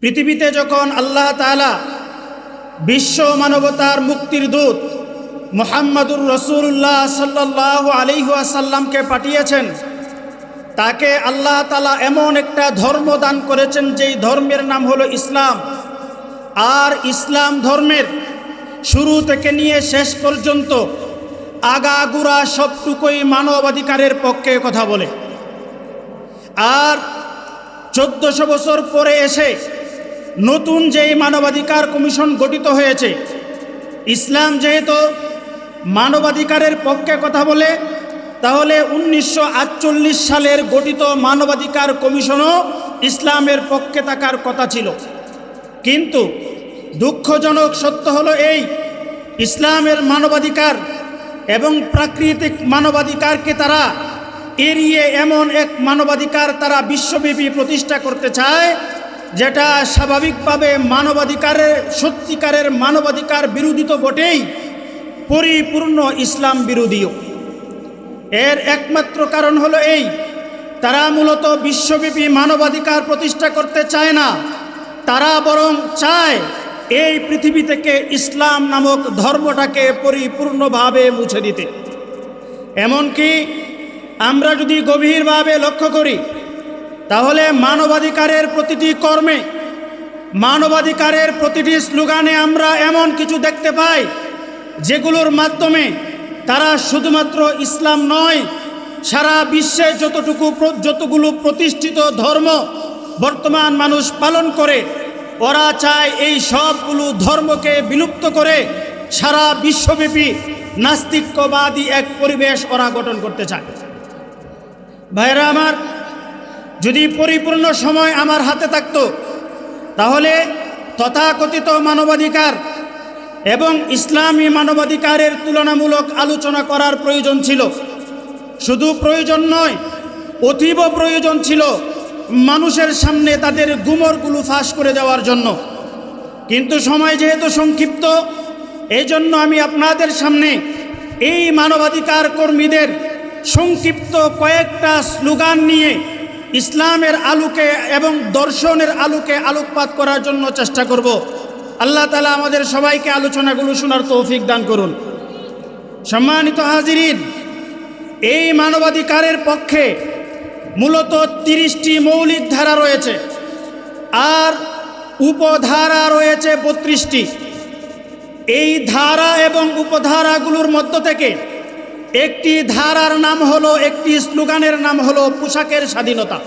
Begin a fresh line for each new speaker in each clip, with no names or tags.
পৃথিবীতে যখন আল্লাহ তাআলা বিশ্ব মানবতার মুক্তির দূত মুহাম্মদুর রাসূলুল্লাহ সাল্লাল্লাহু আলাইহি ওয়াসাল্লামকে পাঠিয়েছেন, তাকে আল্লাহ তাআলা এমন একটা ধর্ম দান করেছেন যেই ধর্মের নাম হলো ইসলাম। আর ইসলাম ধর্মের শুরু থেকে নিয়ে শেষ পর্যন্ত আগাগোড়া সবটুকুই মানবাধিকারের পক্ষে কথা বলে। আর 1400 বছর পরে এসে নতুন যেই মানবাধিকার কমিশন গঠিত হয়েছে, ইসলাম যেহেতু মানবাধিকারের পক্ষে কথা বলে, তাহলে 1948 সালের গঠিত মানবাধিকার কমিশনও ইসলামের পক্ষে থাকার কথা ছিল। কিন্তু দুঃখজনক সত্য হলো এই, ইসলামের মানবাধিকার এবং প্রাকৃতিক মানবাধিকারকে তারা এড়িয়ে এমন এক মানবাধিকার তারা বিশ্বব্যাপী প্রতিষ্ঠা করতে চায়, যেটা স্বাভাবিকভাবে মানবাধিকারের সত্যিকারের মানবাধিকার বিরোধী তো বটেই, পরিপূর্ণ ইসলাম বিরোধীও। এর একমাত্র কারণ হলো এই, তারা মূলত বিশ্বব্যাপী মানবাধিকার প্রতিষ্ঠা করতে চায় না, তারা বরং চায় এই পৃথিবী থেকে ইসলাম নামক ধর্মটাকে পরিপূর্ণভাবে মুছে দিতে। এমনকি আমরা যদি গভীরভাবে লক্ষ্য করি, তাহলে মানবাধিকারের প্রতিটি কর্মে, মানবাধিকারের প্রতিটি স্লোগানে আমরা এমন কিছু দেখতে পাই যেগুলোর মাধ্যমে তারা শুধুমাত্র ইসলাম নয়, সারা বিশ্বে যতগুলো প্রতিষ্ঠিত ধর্ম বর্তমান মানুষ পালন করে, ওরা চায় এই সবগুলো ধর্মকে বিলুপ্ত করে সারা বিশ্বব্যাপী নাস্তিক্যবাদী এক পরিবেশ ওরা গঠন করতে চায়। ভাইরা আমার, যদি পরিপূর্ণ সময় আমার হাতে থাকতো, তাহলে তথাকথিত মানবাধিকার এবং ইসলামী মানবাধিকারের তুলনামূলক আলোচনা করার প্রয়োজন ছিল। শুধু প্রয়োজন নয়, অতীব প্রয়োজন ছিল মানুষের সামনে তাদের গুমরগুলো ফাঁস করে দেওয়ার জন্য। কিন্তু সময় যেহেতু সংক্ষিপ্ত, এই জন্য আমি আপনাদের সামনে এই মানবাধিকার কর্মীদের সংক্ষিপ্ত কয়েকটা স্লোগান নিয়ে ইসলামের আলোকে এবং দর্শনের আলোকে আলোকপাত করার জন্য চেষ্টা করব। আল্লাহ তাআলা আমাদের সবাইকে আলোচনাগুলো শোনার তৌফিক দান করুন। সম্মানিত হাজিরিন, এই মানবাধিকারের পক্ষে মূলত 30টি মৌলিক ধারা রয়েছে আর উপধারা রয়েছে 32টি। এই ধারা এবং উপধারাগুলোর মধ্য থেকে একটি ধারার নাম হলো, একটি স্লোগানের নাম হলো পোশাকের স্বাধীনতা।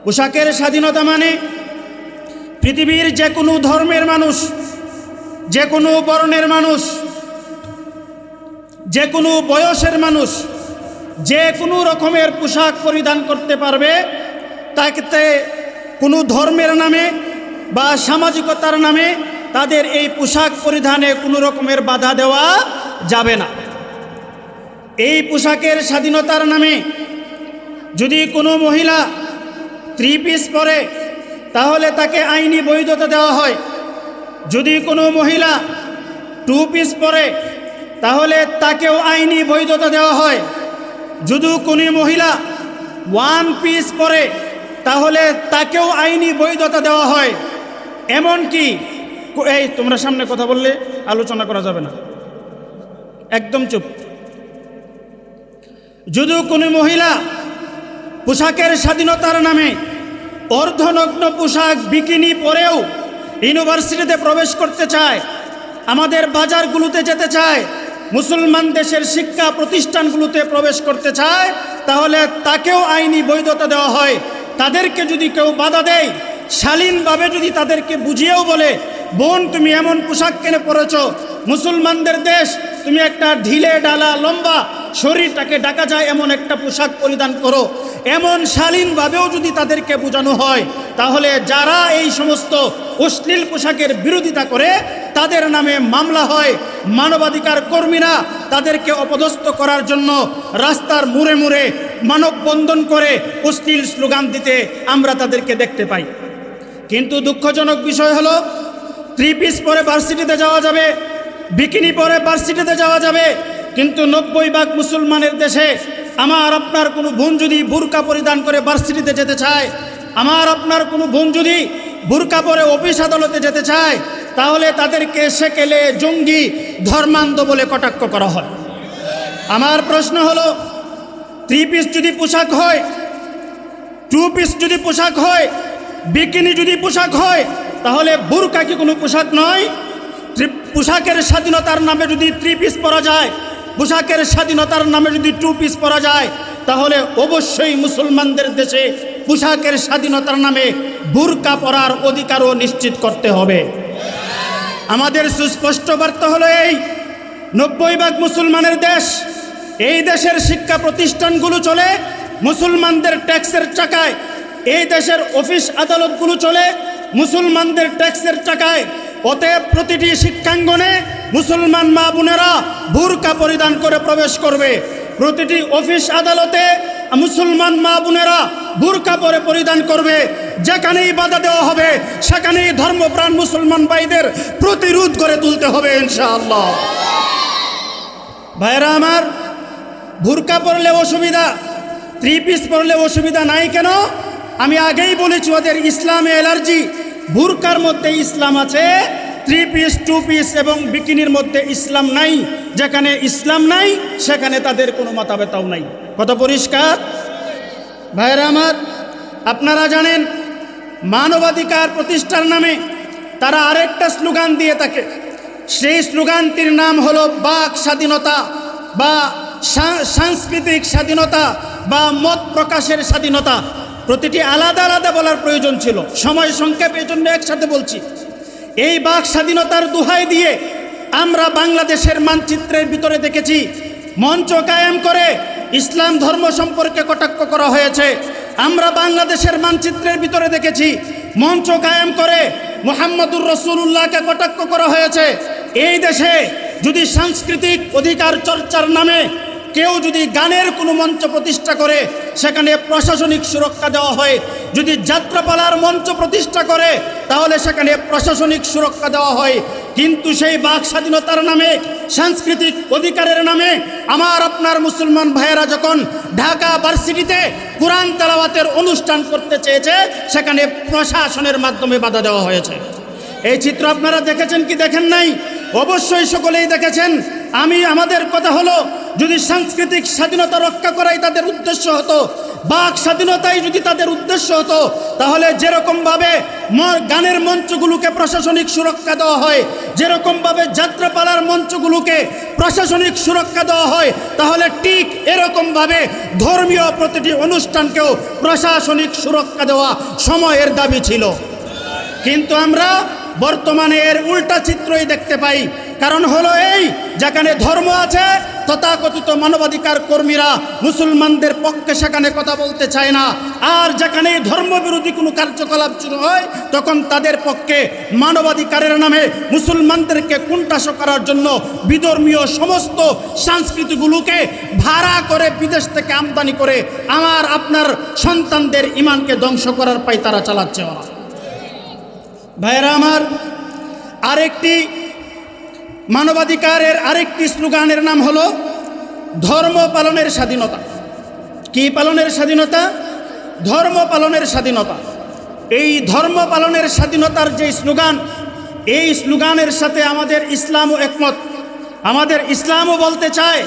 পোশাকের স্বাধীনতা মানে পৃথিবীর যে কোনো ধর্মের মানুষ, যে কোনো বর্ণের মানুষ, যে কোনো বয়সের মানুষ যে কোনো রকমের পোশাক পরিধান করতে পারবে। তাকে কোনো ধর্মের নামে বা সামাজিকতার নামে তাদের এই পোশাক পরিধানে কোনো রকমের বাধা দেওয়া যাবে না। এই পোশাকের স্বাধীনতার নামে যদি কোনো মহিলা 3 পিস পরে, তাহলে তাকে আইনি বৈধতা দেওয়া হয়। যদি কোনো মহিলা 2 পিস পরে, তাহলে তাকেও আইনি বৈধতা দেওয়া হয়। যদি কোনো মহিলা 1 পিস পরে, তাহলে তাকেও আইনি বৈধতা দেওয়া হয়। এমনকি এই তোমরা সামনে কথা বললে আলোচনা করা যাবে না, একদম চুপ। যদি কোনো মহিলা পোশাকের স্বাধীনতার নামে অর্ধনগ্ন পোশাক বিকিনি পরেও ইউনিভার্সিটিতে প্রবেশ করতে চায়, আমাদের বাজারগুলোতে যেতে চায়, মুসলমান দেশের শিক্ষা প্রতিষ্ঠানগুলোতে প্রবেশ করতে চায়, তাহলে তাকেও আইনি বৈধতা দেওয়া হয়। তাদেরকে যদি কেউ বাধা দেয়, শালীনভাবে যদি তাদেরকে বুঝিয়েও বলে, বোন তুমি এমন পোশাক কেন পরেছ, মুসলমানদের দেশ, তুমি একটা ঢিলে ডালা লম্বা শরীরটাকে ঢাকা যায় এমন একটা পোশাক পরিধান করো, এমন শালীনভাবেও যদি তাদেরকে বোঝানো হয়, তাহলে যারা এই সমস্ত অশ্লীল পোশাকের বিরোধিতা করে তাদের নামে মামলা হয়। মানবাধিকার কর্মীরা তাদেরকে অপদস্থ করার জন্য রাস্তার মুড়ে মুড়ে মানববন্ধন করে অশ্লীল স্লোগান দিতে আমরা তাদেরকে দেখতে পাই। কিন্তু দুঃখজনক বিষয় হলো, 3 পিস পরে ভার্সিটিতে যাওয়া যাবে, বিকিনি পরে ভার্সিটিতে যাওয়া যাবে, কিন্তু 90% মুসলমানের দেশে আমার আপনার কোনো বোন যদি বোরকা পরিধান করে ভার্সিটিতে যেতে চায়, আমার আপনার কোনো বোন যদি বুরকা পরে অফিস আদালতে যেতে চায় তাহলে তাদেরকে সেকেলে জঙ্গি ধর্মান্ধ বলে কটাক্ষ করা হয়। আমার প্রশ্ন হলো, 3 পিস যদি পোশাক হয়, 2 পিস যদি পোশাক হয়, বিকিনি যদি পোশাক হয়, তাহলে বুরকা কি কোনো পোশাক নয়? পোশাকের স্বাধীনতার নামে যদি 3 পিস পরা যায়, পোশাকের স্বাধীনতার নামে যদি 2 পিস পরা যায়, তাহলে অবশ্যই মুসলমানদের দেশে পোশাকের স্বাধীনতার নামে বুরকা পরার অধিকারও নিশ্চিত করতে হবে। আমাদের সুস্পষ্ট বার্তা হলো এই, 90% মুসলমানের দেশ। এই দেশের শিক্ষা প্রতিষ্ঠানগুলো চলে মুসলমানদের ট্যাক্সের টাকায়, এই দেশের অফিস আদালতগুলো চলে মুসলমানদের ট্যাক্সের টাকায়। অতএব প্রতিটি শিক্ষাঙ্গনে মুসলমান মা বোনেরা বুরকা পরিধান করে প্রবেশ করবে। প্রতিটি অফিস আদালতে মুসলমান মা বোনেরা বুরকা পরে পরিধান করবে। যেখানেই বাধা দেওয়া হবে সেখানেই ধর্মপ্রাণ মুসলমান ভাইদের প্রতিরোধ করে তুলতে হবে ইনশাআল্লাহ। ভাইরা আমার, বুরকা পরলে অসুবিধা, 3 পিস পরলে অসুবিধা নাই কেন? আমি আগেই বলেছি ওদের ইসলামে অ্যালার্জি। বুরকার মধ্যে ইসলাম আছে, 3 পিস 2 পিস এবং বিকিনির মধ্যে ইসলাম নাই। যেখানে ইসলাম নাই সেখানে তাদের কোনো মাথা ব্যথাও নাই। কত পরিষ্কার? ভাইরা আমার, আপনারা জানেন মানবাধিকার প্রতিষ্ঠার নামে তারা আরেকটা স্লোগান দিয়ে থাকে। সেই স্লোগানটির নাম হলো বাক স্বাধীনতা বা সাংস্কৃতিক স্বাধীনতা বা মত প্রকাশের স্বাধীনতা। প্রতিটি আলাদা আলাদা বলার প্রয়োজন ছিল, সময় সংক্ষেপ, এই জন্য একসাথে বলছি। এই বাক স্বাধীনতার দোহাই দিয়ে আমরা বাংলাদেশের মানচিত্রের ভিতরে দেখেছি মঞ্চ কায়েম করে ইসলাম ধর্ম সম্পর্কে কটাক্ষ করা হয়েছে। আমরা বাংলাদেশের মানচিত্রের ভিতরে দেখেছি মঞ্চ কায়েম করে মুহাম্মদুর রাসূলুল্লাহকে কটাক্ষ করা হয়েছে। এই দেশে যদি সাংস্কৃতিক অধিকার চর্চার নামে কেউ যদি গানের কোনো মঞ্চ প্রতিষ্ঠা করে সেখানে প্রশাসনিক সুরক্ষা দেওয়া হয়। যদি যাত্রাপালার মঞ্চ প্রতিষ্ঠা করে তাহলে সেখানে প্রশাসনিক সুরক্ষা দেওয়া হয়। কিন্তু সেই বাক স্বাধীনতার নামে, সাংস্কৃতিক অধিকারের নামে আমার আপনার মুসলমান ভাইয়েরা যখন ঢাকা ভার্সিটিতে কোরআন তেলাওয়াতের অনুষ্ঠান করতে চেয়েছে সেখানে প্রশাসনের মাধ্যমে বাধা দেওয়া হয়েছে। এই চিত্র আপনারা দেখেছেন কি দেখেন নাই? অবশ্যই সকলেই দেখেছেন। আমাদের কথা হলো, যদি সাংস্কৃতিক স্বাধীনতা রক্ষা করাই তাদের উদ্দেশ্য হতো, বাক স্বাধীনতাই যদি তাদের উদ্দেশ্য হতো, তাহলে যেরকমভাবে গানের মঞ্চগুলোকে প্রশাসনিক সুরক্ষা দেওয়া হয়, যেরকমভাবে যাত্রাপালার মঞ্চগুলোকে প্রশাসনিক সুরক্ষা দেওয়া হয়, তাহলে ঠিক এরকমভাবে ধর্মীয় প্রতিটি অনুষ্ঠানকেও প্রশাসনিক সুরক্ষা দেওয়া সময়ের দাবি ছিল। কিন্তু আমরা বর্তমানে এর উল্টা চিত্রই দেখতে পাই। কারণ হলো এই, যেখানে ধর্ম আছে তথাকথিত মানবাধিকার কর্মীরা মুসলমানদের পক্ষে সেখানে কথা বলতে চায় না। আর যেখানে ধর্মবিরোধী কোনো কার্যকলাপ শুরু হয় তখন তাদের পক্ষে মানবাধিকারের নামে মুসলমানদেরকে কুণ্ঠাস করার জন্য বিধর্মীয় সমস্ত সংস্কৃতিগুলোকে ভাড়া করে বিদেশ থেকে আমদানি করে আমার আপনার সন্তানদের ইমানকে ধ্বংস করার পাই তারা চালাচ্ছে ওরা। ভাইরা আমার, আরেকটি মানবাধিকারের আরেকটি স্লোগানের নাম হলো ধর্ম পালনের স্বাধীনতা। কি পালনের স্বাধীনতা? ধর্ম পালনের স্বাধীনতা। এই ধর্ম পালনের স্বাধীনতার যে স্লোগান, এই স্লোগানের সাথে আমাদের ইসলামও একমত। আমাদের ইসলামও বলতে চায়,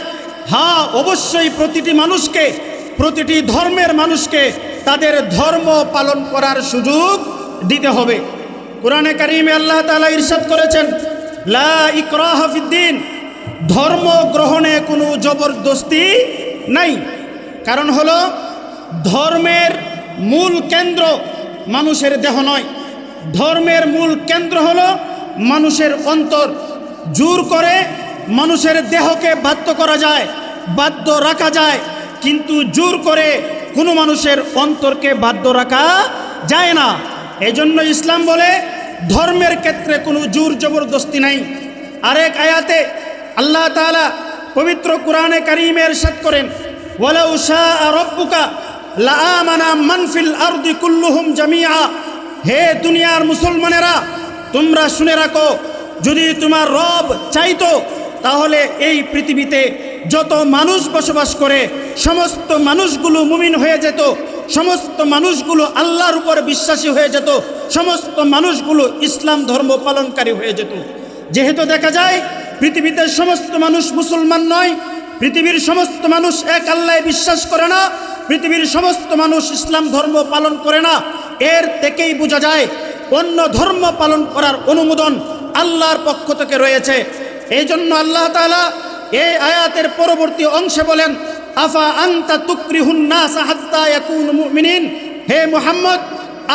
হ্যাঁ অবশ্যই প্রতিটি মানুষকে, প্রতিটি ধর্মের মানুষকে তাদের ধর্ম পালন করার সুযোগ দিতে হবে। কুরআনে কারীমে আল্লাহ তাআলা ইরশাদ করেছেন, লা ইকরাহা ফিদ্দিন, ধর্ম গ্রহণে কোনো জবরদস্তি নাই। কারণ হলো ধর্মের মূল কেন্দ্র মানুষের দেহ নয়, ধর্মের মূল কেন্দ্র হলো মানুষের অন্তর। জোর করে মানুষের দেহকে বাধ্য করা যায়, বাধ্য রাখা যায়, কিন্তু জোর করে কোনো মানুষের অন্তরকে বাধ্য রাখা যায় না। এজন্য ইসলাম বলে ধর্মের ক্ষেত্রে কোনো জোর জবরদস্তি নাই। আরেক আয়াতে আল্লাহ তাআলা পবিত্র কুরআনে কারীমে ইরশাদ করেন, ওয়ালাউ শাআ রাব্বুকা লাআমানা মান ফিল আরদি কুল্লুহুম জামিআ। হে দুনিয়ার মুসলমানেরা, তোমরা শুনে রাখো, যদি তোমার রব চাইতো তাহলে এই পৃথিবীতে যত মানুষ বসবাস করে সমস্ত মানুষগুলো মুমিন হয়ে যেত। সমস্ত মানুষগুলো আল্লাহর উপর বিশ্বাসী হয়ে যেত, সমস্ত মানুষগুলো ইসলাম ধর্ম পালনকারী হয়ে যেত। যেহেতু দেখা যায় পৃথিবীতে সমস্ত মানুষ মুসলমান নয়, পৃথিবীর সমস্ত মানুষ এক আল্লাহে বিশ্বাস করে না, পৃথিবীর সমস্ত মানুষ ইসলাম ধর্ম পালন করে না, এর থেকেই বোঝা যায় অন্য ধর্ম পালন করার অনুমোদন আল্লাহর পক্ষ থেকে রয়েছে। এই জন্য আল্লাহ তাআলা এই আয়াতের পরবর্তী অংশে বলেন, আফা আনতা তুকরিহুন নাস হাত্তা ইয়াকুনু মুমিনিন, হে মুহাম্মদ,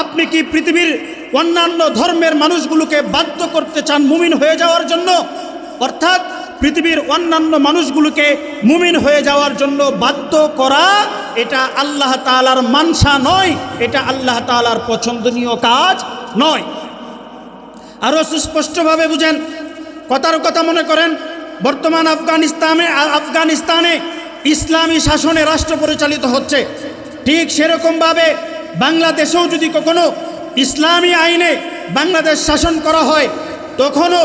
আপনি কি পৃথিবীর অন্যান্য ধর্মের মানুষগুলোকে বাধ্য করতে চান মুমিন হয়ে যাওয়ার জন্য? অর্থাৎ পৃথিবীর অন্যান্য মানুষগুলোকে মুমিন হয়ে যাওয়ার জন্য বাধ্য করা এটা আল্লাহ তাআলার মানসা নয়, এটা আল্লাহ তাআলার পছন্দনীয় কাজ নয়। আরও সুস্পষ্টভাবে বুঝেন, কথার কথা মনে করেন, বর্তমান আফগানিস্তানে ইসলামী শাসনে রাষ্ট্র পরিচালিত হচ্ছে, ঠিক সেরকমভাবে বাংলাদেশেও যদি কখনো ইসলামী আইনে বাংলাদেশ শাসন করা হয়, তখনও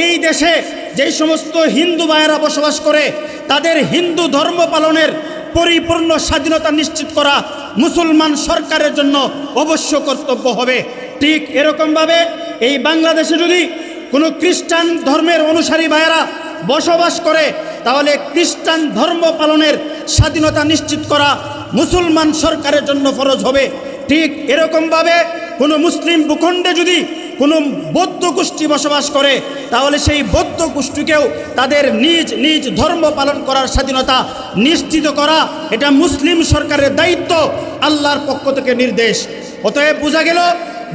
এই দেশে যেই সমস্ত হিন্দু ভাইয়েরা বসবাস করে তাদের হিন্দু ধর্ম পালনের পরিপূর্ণ স্বাধীনতা নিশ্চিত করা মুসলমান সরকারের জন্য অবশ্য কর্তব্য হবে। ঠিক এরকমভাবে এই বাংলাদেশে যদি কোনো খ্রিস্টান ধর্মের অনুসারী ভাইয়েরা বসবাস করে, তাহলে খ্রিস্টান ধর্ম পালনের স্বাধীনতা নিশ্চিত করা মুসলমান সরকারের জন্য ফরজ হবে। ঠিক এরকমভাবে কোনো মুসলিম ভূখণ্ডে যদি কোনো বৌদ্ধ গোষ্ঠী বসবাস করে, তাহলে সেই বৌদ্ধ গোষ্ঠীকেও তাদের নিজ নিজ ধর্ম পালন করার স্বাধীনতা নিশ্চিত করা এটা মুসলিম সরকারের দায়িত্ব, আল্লাহর পক্ষ থেকে নির্দেশ। অতএব বোঝা গেল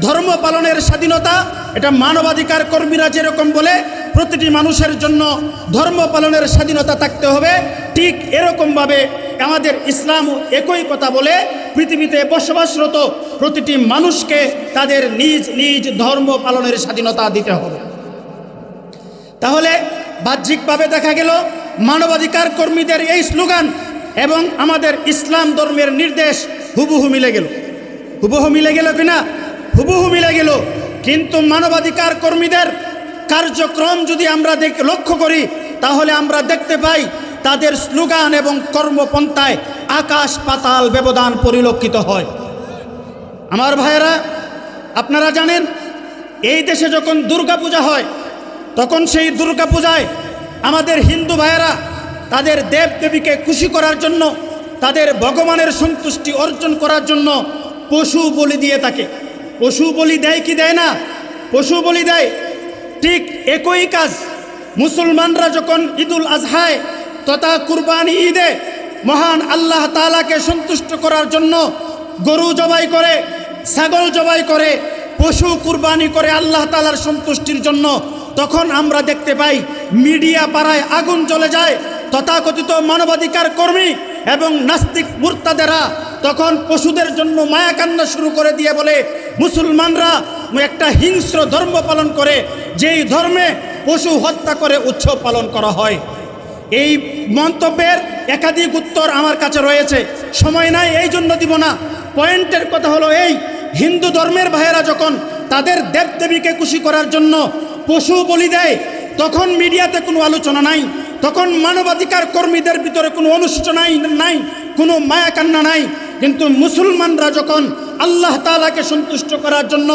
ধর্ম পালনের স্বাধীনতা এটা মানবাধিকার কর্মীরা যেরকম বলে প্রতিটি মানুষের জন্য ধর্ম পালনের স্বাধীনতা থাকতে হবে, ঠিক এরকমভাবে আমাদের ইসলাম একই কথা বলে পৃথিবীতে বসবাসরত প্রতিটি মানুষকে তাদের নিজ নিজ ধর্ম পালনের স্বাধীনতা দিতে হবে। তাহলে বাহ্যিকভাবে দেখা গেল মানবাধিকার কর্মীদের এই স্লোগান এবং আমাদের ইসলাম ধর্মের নির্দেশ হুবহু মিলে গেল। হুবহু মিলে গেল কিনা? হুবহু মিলে গেল। কিন্তু মানবাধিকার কর্মীদের কার্যক্রম যদি আমরা লক্ষ্য করি, তাহলে আমরা দেখতে পাই তাদের স্লোগান এবং কর্মপন্থায় আকাশ পাতাল ব্যবধান পরিলক্ষিত হয়। আমার ভাইয়েরা, আপনারা জানেন এই দেশে যখন দুর্গাপূজা হয়, তখন সেই দুর্গাপূজায় আমাদের হিন্দু ভাইয়েরা তাদের দেবদেবীকে খুশি করার জন্য, তাদের ভগবানের সন্তুষ্টি অর্জন করার জন্য পশু বলি দিয়ে থাকে। পশু বলি দেয় কি দেয় না? পশু বলি দেয়। ঠিক একই কাজ মুসলমানরা যখন ঈদুল আজহায় তথা কুরবানি ঈদে মহান আল্লাহ তাআলাকে সন্তুষ্ট করার জন্য গরু জবাই করে, ছাগল জবাই করে, পশু কুরবানি করে আল্লাহ তাআলার সন্তুষ্টির জন্য, তখন আমরা দেখতে পাই মিডিয়া পাড়ায় আগুন জ্বলে যায়। তথাকথিত মানবাধিকার কর্মী এবং নাস্তিক মুরতাদেরা তখন পশুদের জন্য মায়া কান্না শুরু করে দিয়ে বলে মুসলমানরা একটা হিংস্র ধর্ম পালন করে, যেই ধর্মে পশু হত্যা করে উৎসব পালন করা হয়। এই মন্তব্যের একাধিক উত্তর আমার কাছে রয়েছে, সময় নাই এই জন্য দিব না। পয়েন্টের কথা হলো এই, হিন্দু ধর্মের ভাইয়েরা যখন তাদের দেবদেবীকে খুশি করার জন্য পশু বলি দেয়, তখন মিডিয়াতে কোনো আলোচনা নাই, তখন মানবাধিকার কর্মীদের ভিতরে কোনো অনুশোচনা নাই, কোনো মায়া কান্না নাই। কিন্তু মুসলমানরা যখন আল্লাহ তাআলাকে সন্তুষ্ট করার জন্য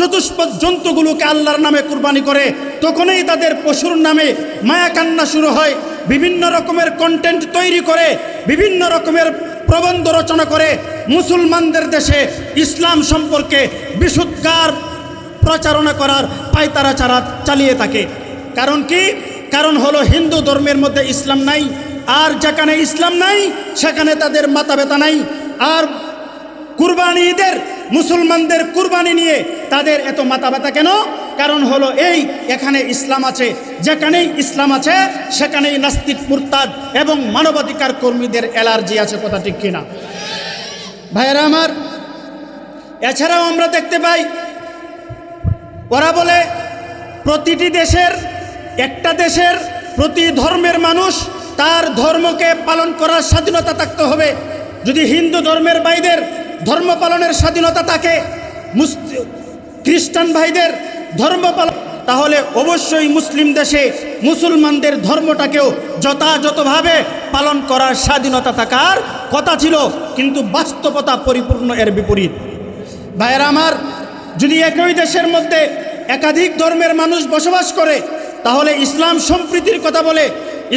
চতুষ্পদ জন্তুগুলোকে আল্লাহর নামে কুরবানি করে, তখনই তাদের পশুর নামে মায়া কান্না শুরু হয়। বিভিন্ন রকমের কন্টেন্ট তৈরি করে, বিভিন্ন রকমের প্রবন্ধ রচনা করে মুসলমানদের দেশে ইসলাম সম্পর্কে বিশুদ্ধার প্রচারণা করার পায়তারা চালিয়ে থাকে। কারণ কি? কারণ হলো হিন্দু ধর্মের মধ্যে ইসলাম নাই, আর যেখানে ইসলাম নাই সেখানে তাদের মাথা ব্যথা নাই। আর কুরবানি ঈদের মুসলমানদের কুরবানি নিয়ে তাদের এত মাথা ব্যথা কেন? কারণ হলো এই, এখানে ইসলাম আছে, যেখানেই ইসলাম আছে সেখানেই নাস্তিক মুরতাদ এবং মানবাধিকার কর্মীদের অ্যালার্জি আছে। কথা ঠিক কিনা ভাইয়েরা আমার? এছাড়াও আমরা দেখতে পাই ওরা বলে প্রতিটি দেশের, একটা দেশের প্রতি ধর্মের মানুষ তার ধর্মকে পালন করার স্বাধীনতা থাকতে হবে। যদি হিন্দু ধর্মের ভাইদের ধর্ম পালনের স্বাধীনতা থাকে, খ্রিস্টান ভাইদের ধর্ম পালন, তাহলে অবশ্যই মুসলিম দেশে মুসলমানদের ধর্মটাকেও যথাযথভাবে পালন করার স্বাধীনতা থাকার কথা ছিল, কিন্তু বাস্তবতা পরিপূর্ণ এর বিপরীত। ভাইয়েরা আমার, যদি একই দেশের মধ্যে একাধিক ধর্মের মানুষ বসবাস করে, তাহলে ইসলাম সম্প্রীতির কথা বলে,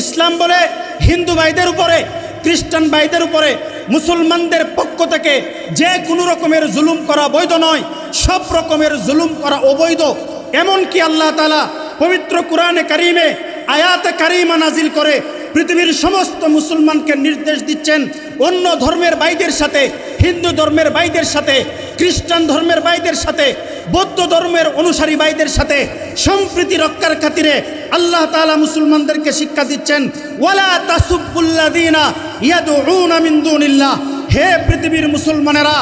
ইসলাম বলে হিন্দু ভাইদের উপরে, খ্রিস্টান ভাইদের উপরে মুসলমানদের পক্ষ থেকে যে কোনো রকমের জুলুম করা বৈধ নয়, সব রকমের জুলুম করা অবৈধ। এমনকি আল্লাহ তাআলা পবিত্র কোরআনে কারিমে আয়াতে কারিমা নাজিল করে পৃথিবীর সমস্ত মুসলমানকে নির্দেশ দিচ্ছেন, অন্য ধর্মের ভাইদের সাথে, হিন্দু ধর্মের ভাইদের সাথে, খ্রিস্টান ধর্মের ভাইদের সাথে, বৌদ্ধ ধর্মের অনুসারী ভাইদের সাথে সম্প্রীতি রক্ষার খাতিরে আল্লাহ তাআলা মুসলমানদেরকে শিক্ষা দিচ্ছেন, ওয়ালা তাসুব্বুল্লাযীনা ইয়াদউনা মিন দুনিল্লাহ। হে পৃথিবীর মুসলমানেরা,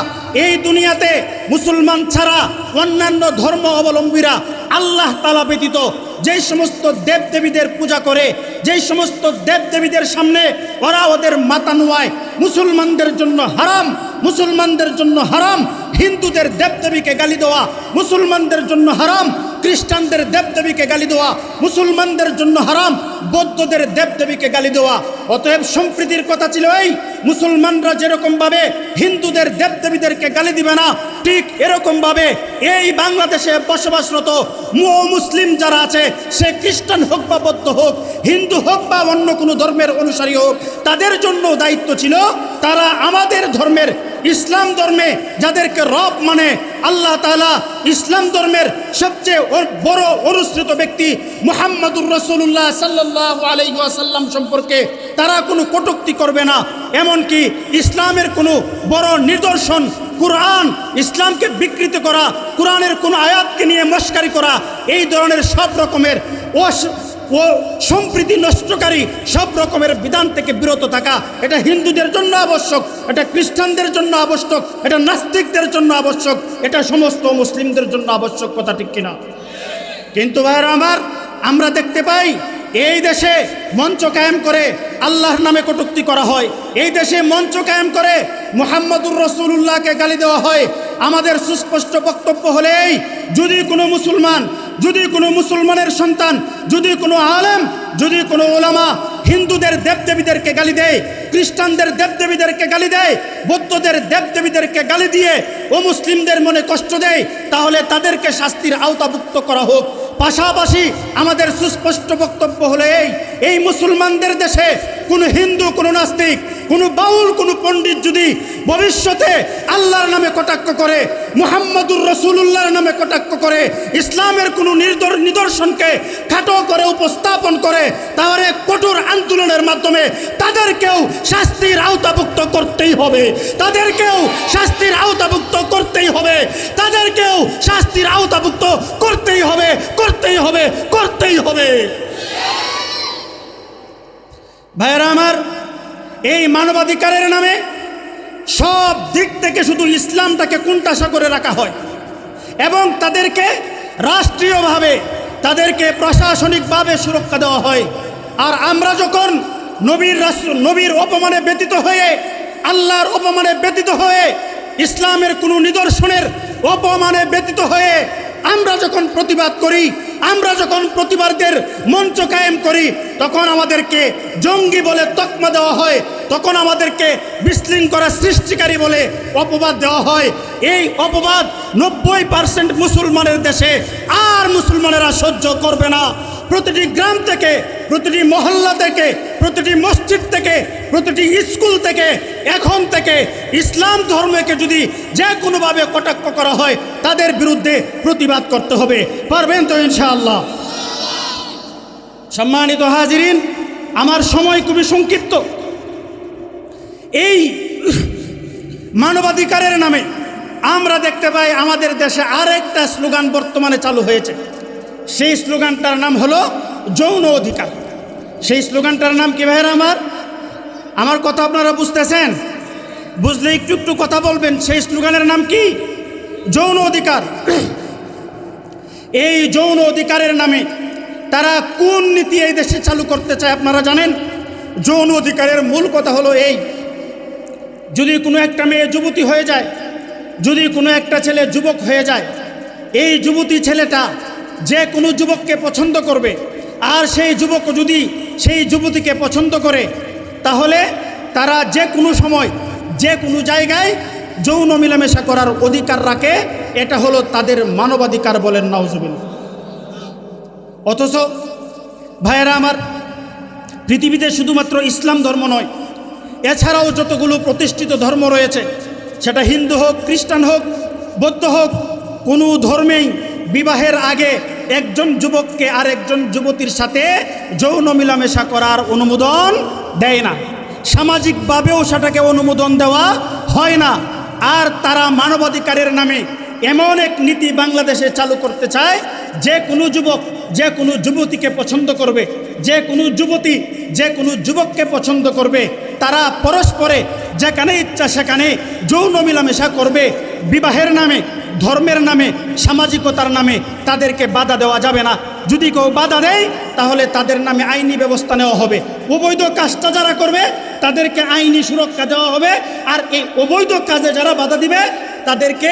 এই দুনিয়াতে মুসলমান ছাড়া অন্যান্য ধর্ম অবলম্বীরা আল্লাহ তাআলা ব্যতীত যেই সমস্ত দেবদেবীদের পূজা করে, যেই সমস্ত দেবদেবীদের সামনে ওরা ওদের মাথা নোয়ায়, মুসলমানদের জন্য হারাম, মুসলমানদের জন্য হারাম হিন্দুদের দেবদেবীকে গালি দেওয়া, মুসলমানদের জন্য হারাম খ্রিস্টানদের দেবদেবীকে গালি দেওয়া, মুসলমানদের জন্য হারাম বৌদ্ধদের দেবদেবীকে গালি দেওয়া। অতএব সম্প্রীতির কথা ছিল এই, মুসলমানরা যেরকমভাবে হিন্দুদের দেবদেবীদেরকে গালি দিবে না, ঠিক এরকমভাবে এই বাংলাদেশে বসবাসরত মুসলিম যারা আছে, সে খ্রিস্টান হোক বা বৌদ্ধ হোক, হিন্দু হোক বা অন্য কোনো ধর্মের অনুসারী হোক, তাদের জন্য দায়িত্ব ছিল তারা আমাদের ধর্মের ইসলাম ধর্মে যাদেরকে রব মানে আল্লাহ তাআলা, ইসলাম ধর্মের সবচেয়ে বড় অনুসৃত ব্যক্তি মুহাম্মদুর রাসূলুল্লাহ সাল্লাল্লাহু আলাইহি ওয়াসাল্লাম সম্পর্কে তারা কোনো কটূক্তি করবে না। এমনকি ইসলামের কোনো বড় নিদর্শন কুরআন, ইসলামকে বিকৃত করা, কুরআনের কোনো আয়াতকে নিয়ে মস্কারি করা, এই ধরনের সব রকমের ও সম্প্রীতি নষ্টকারী সব রকমের বিধান থেকে বিরত থাকা, এটা হিন্দুদের জন্য আবশ্যক, এটা খ্রিস্টানদের জন্য আবশ্যক, এটা নাস্তিকদের জন্য আবশ্যক, এটা সমস্ত মুসলিমদের জন্য আবশ্যক। কথা ঠিক কিনা? কিন্তু ভাইরা আমার, আমরা দেখতে পাই এই দেশে মঞ্চ কায়েম করে আল্লাহর নামে কটূক্তি করা হয়, এই দেশে মঞ্চ কায়েম করে মুহাম্মদুর রাসূলুল্লাহকে গালি দেওয়া হয়। আমাদের সুস্পষ্ট বক্তব্য হলেই, যদি কোনো মুসলমান, যদি কোনো মুসলমানের সন্তান, যদি কোনো আলেম, যদি কোনো ওলামা হিন্দুদের দেবদেবীদেরকে গালি দেয়, খ্রিস্টানদের দেবদেবীদেরকে গালি দেয়, বৌদ্ধদের দেবদেবীদেরকে গালি দিয়ে ও মুসলিমদের মনে কষ্ট দেয়, তাহলে তাদেরকে শাস্তির আওতাভুক্ত করা হোক। পাশাপাশি আমাদের সুস্পষ্ট বক্তব্য হলো এই মুসলমানদের দেশে কোনো হিন্দু, কোনো নাস্তিক, কোনো বাউল, কোনো পণ্ডিত যদি ভবিষ্যতে আল্লাহর নামে কটাক্ষ করে, মুহাম্মদুর রাসূলুল্লাহর নামে কটাক্ষ করে, ইসলামের কোনো নিদর্শনকে খাটো করে উপস্থাপন করে, তাহলে কঠোর আন্দোলনের মাধ্যমে তাদেরকেও শাস্তির আওতাভুক্ত করতেই হবে, তাদেরকেও শাস্তির আওতাভুক্ত করতেই হবে, তাদেরকেও শাস্তির আওতাভুক্ত করতেই হবে, করতেই হবে, করতেই হবে। ভাইয়েরা আমার, এই মানবাধিকারের নামে সব দিক থেকে শুধু ইসলামটাকে কুণ্ঠাসা করে রাখা হয় এবং তাদেরকে রাষ্ট্রীয়ভাবে, তাদেরকে প্রশাসনিকভাবে সুরক্ষা দেওয়া হয়। আর আমরা যখন নবীর অপমানে ব্যতীত হয়ে, আল্লাহর অপমানে ব্যতীত হয়ে, ইসলামের কোনো নিদর্শনের অপমানে ব্যতীত হয়ে আমরা যখন প্রতিবাদ করি, আমরা যখন প্রতিবাদের মঞ্চ কায়েম করি, তখন আমাদেরকে জঙ্গি বলে তকমা দেওয়া হয়, তখন আমাদেরকে বিশৃঙ্খলা সৃষ্টিকারী বলে অপবাদ দেওয়া হয়। এই অপবাদ 90% মুসলমানের দেশে আর মুসলমানেরা সহ্য করবে না। প্রতিটি গ্রাম থেকে, প্রতিটি মহল্লা থেকে, প্রতিটি মসজিদ থেকে, প্রতিটি স্কুল থেকে এখন থেকে ইসলাম ধর্মকে যদি যে কোনোভাবে কটাক্ষ করা হয়, তাদের বিরুদ্ধে প্রতিবাদ করতে হবে। পারবেন তো ইনশাআল্লাহ? সম্মানিত হাজিরিন, আমার সময় খুবই সংক্ষিপ্ত। এই মানবাধিকারের নামে আমরা দেখতে পাই আমাদের দেশে আরেকটা স্লোগান বর্তমানে চালু হয়েছে। সেই স্লোগানটার নাম হলো যৌন অধিকার। সেই স্লোগানটার নাম কি ভাইরা আমার কথা আপনারা বুঝতেছেন? বুঝলে একটু একটু কথা বলবেন। সেই স্লোগানের নাম কি? যৌন অধিকার। এই যৌন অধিকারের নামে তারা কোন নীতি এই দেশে চালু করতে চায় আপনারা জানেন? যৌন অধিকারের মূল কথা হলো এই, যদি কোনো একটা মেয়ে যুবতী হয়ে যায়, যদি কোনো একটা ছেলে যুবক হয়ে যায়, এই যুবতী ছেলেটা যে কোনো যুবককে পছন্দ করবে, আর সেই যুবক যদি সেই যুবতীকে পছন্দ করে, তাহলে তারা যে কোনো সময় যে কোনো জায়গায় যৌন মিলামেশা করার অধিকার রাখে। এটা হলো তাদের মানবাধিকার, বলেন নাউজুবিল্লাহ। অথচ ভাইয়েরা আমার, পৃথিবীতে শুধুমাত্র ইসলাম ধর্ম নয়, এছাড়াও যতগুলো প্রতিষ্ঠিত ধর্ম রয়েছে, সেটা হিন্দু হোক, খ্রিস্টান হোক, বৌদ্ধ হোক, কোনো ধর্মেই বিবাহের আগে একজন যুবককে আর একজন যুবতীর সাথে যৌন মিলামেশা করার অনুমোদন দেয় না। সামাজিকভাবেও সেটাকে অনুমোদন দেওয়া হয় না। আর তারা মানবাধিকারের নামে এমন এক নীতি বাংলাদেশে চালু করতে চায়, যে কোনো যুবক যে কোনো যুবতীকে পছন্দ করবে, যে কোনো যুবতী যে কোনো যুবককে পছন্দ করবে, তারা পরস্পরে যেখানে ইচ্ছা সেখানে যৌন মিলামেশা করবে। বিবাহের নামে, ধর্মের নামে, সামাজিকতার নামে তাদেরকে বাধা দেওয়া যাবে না। যদি কেউ বাধা দেয় তাহলে তাদের নামে আইনি ব্যবস্থা নেওয়া হবে। অবৈধ কাজটা যারা করবে তাদেরকে আইনি সুরক্ষা দেওয়া হবে। আর এই অবৈধ কাজে যারা বাধা দিবে তাদেরকে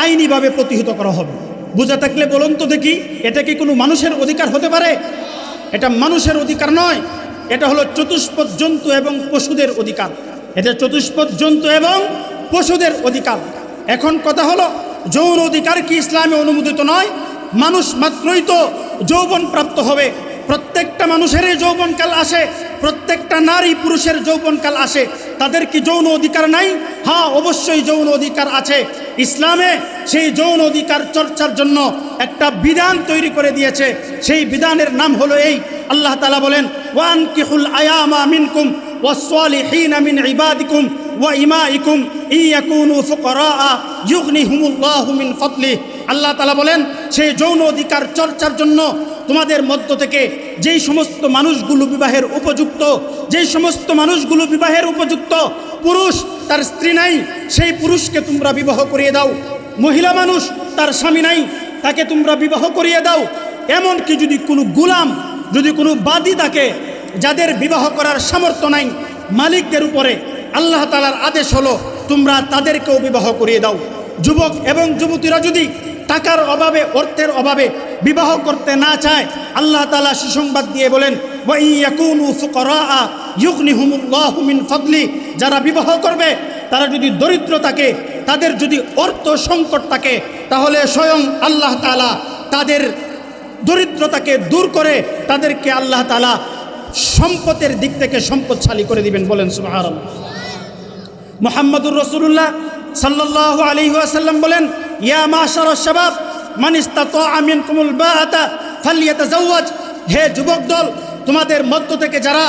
আইনিভাবে প্রতিহত করা হবে। বুঝে থাকলে বলুন তো দেখি, এটা কি কোনো মানুষের অধিকার হতে পারে? এটা মানুষের অধিকার নয়, এটা হলো চতুষ্পদ জন্তু এবং পশুদের অধিকার। এটা চতুষ্পদ জন্তু এবং পশুদের অধিকার। এখন কথা হলো, যৌন অধিকার কি ইসলামে অনুমোদিত নয়? মানুষ মাত্রই তো যৌবন প্রাপ্ত হবে। প্রত্যেকটা মানুষেরই যৌবনকাল আসে, প্রত্যেকটা নারী পুরুষের যৌবনকাল আসে। তাদের কি যৌন অধিকার নাই? হ্যাঁ, অবশ্যই যৌন অধিকার আছে। ইসলামে সেই যৌন অধিকার চর্চার জন্য একটা বিধান তৈরি করে দিয়েছে। সেই বিধানের নাম হলো এই, আল্লাহ তাআলা বলেন, ওয়ানকিহুল আয়ামা মিনকুম ওয়াস-সালিহিনা মিন ইবাদিকুম ওয়া ইমাইকুম ইয়াকুনু ফুকারা ইউগনিহুমুল্লাহু মিন ফাদলি। আল্লাহ তাআলা বলেন, সেই যৌন অধিকার চর্চার জন্য তোমাদের মধ্য থেকে যেই সমস্ত মানুষগুলো বিবাহের উপযুক্ত, যেই সমস্ত মানুষগুলো বিবাহের উপযুক্ত, পুরুষ তার স্ত্রী নাই, সেই পুরুষকে তোমরা বিবাহ করিয়ে দাও। মহিলা মানুষ তার স্বামী নাই, তাকে তোমরা বিবাহ করিয়ে দাও। এমনকি যদি কোনো গুলাম, যদি কোনো বাদী থাকে, যাদের বিবাহ করার সামর্থ্য নাই, মালিকদের উপরে আল্লাহ তাআলার আদেশ হলো তোমরা তাদেরকেও বিবাহ করিয়ে দাও। যুবক এবং যুবতীরা যদি টাকার অভাবে, অর্থের অভাবে বিবাহ করতে না চায়, আল্লাহ তাআলা সুসংবাদ দিয়ে বলেন, ওয়া ইয়াকুনু ফুকারা ইউগনিহুমুল্লাহু মিন ফাদলি। যারা বিবাহ করবে তারা যদি দরিদ্র থাকে, তাদের যদি অর্থ সংকট থাকে, তাহলে স্বয়ং আল্লাহ তাআলা তাদের দরিদ্রতাকে দূর করে তাদেরকে আল্লাহ তাআলা সম্পদের দিক থেকে সম্পদশালী করে দিবেন। বলেন সুবহানাল্লাহ। মুহাম্মদুর রাসূলুল্লাহ সাল্লাল্লাহু আলাইহি ওয়াসাল্লাম বলেন, ইয়া মাশারাশ শাবাব মান ইসতাতাআ মিনকুমুল বাআতা ফালইয়াতাজাওয়াজ। হে যুবক দল, তোমাদের মধ্য থেকে যারা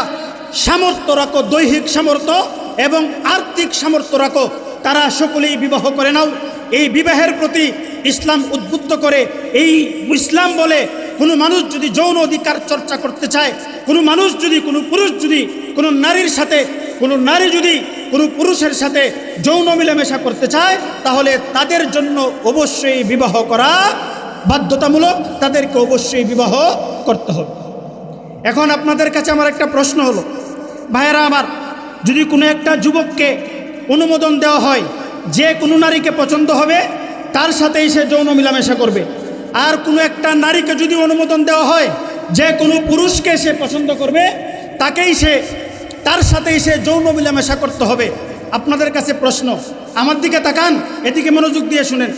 সামর্থ্য রাখো, দৈহিক সামর্থ্য এবং আর্থিক সামর্থ্য রাখো, তারা সকলেই বিবাহ করে নাও। এই বিবাহের প্রতি ইসলাম উদ্বুদ্ধ করে। এই ইসলাম বলে, কোনো মানুষ যদি যৌন অধিকার চর্চা করতে চায়, কোনো মানুষ যদি, কোনো পুরুষ যদি কোনো নারীর সাথে, কোনো নারী যদি কোনো পুরুষের সাথে যৌন মিলামেশা করতে চায়, তাহলে তাদের জন্য অবশ্যই বিবাহ করা বাধ্যতামূলক, তাদেরকে অবশ্যই বিবাহ করতে হবে। এখন আপনাদের কাছে আমার একটা প্রশ্ন হলো, ভাইয়েরা আমার, যদি কোনো একটা যুবককে অনুমোদন দেওয়া হয়, যে কোনো নারীকে পছন্দ হবে তার সাথেই সে যৌন মিলামেশা করবে, আর কোনো একটা নারীকে যদি অনুমোদন দেওয়া হয় যে কোনো পুরুষকে সে পছন্দ করবে, তার সাথেই সে যৌন মিলামেশা করতে হবে, আপনাদের কাছে প্রশ্ন, আমার দিকে তাকান, এদিকে মনোযোগ দিয়ে শুনেন।